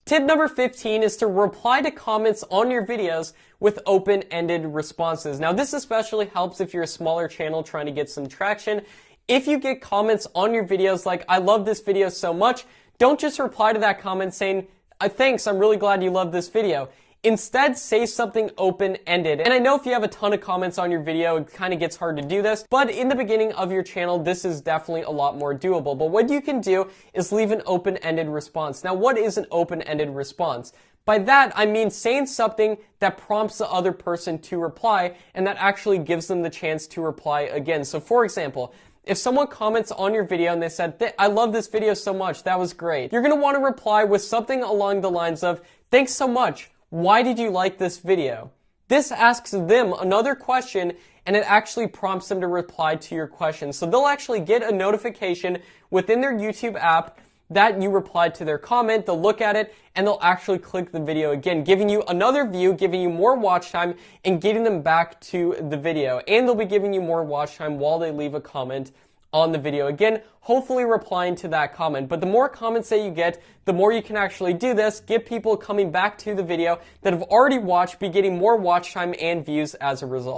Tip number 15 is to reply to comments on your videos with open-ended responses. Now, this especially helps if you're a smaller channel trying to get some traction. If you get comments on your videos like, I love this video so much, don't just reply to that comment saying, thanks, I'm really glad you love this video. Instead, say something open-ended. And I know if you have a ton of comments on your video, it kind of gets hard to do this, but in the beginning of your channel, this is definitely a lot more doable. But what you can do is leave an open-ended response. Now, what is an open-ended response? By that, I mean saying something that prompts the other person to reply and that actually gives them the chance to reply again. So for example, if someone comments on your video and they said, I love this video so much, that was great, you're going to want to reply with something along the lines of, thanks so much. Why did you like this video? This asks them another question and it actually prompts them to reply to your question. So they'll actually get a notification within their YouTube app that you replied to their comment. They'll look at it and they'll actually click the video again, giving you another view, giving you more watch time and getting them back to the video. And they'll be giving you more watch time while they leave a comment on the video. Again, hopefully replying to that comment. But the more comments that you get, the more you can actually do this, get people coming back to the video that have already watched, be getting more watch time and views as a result.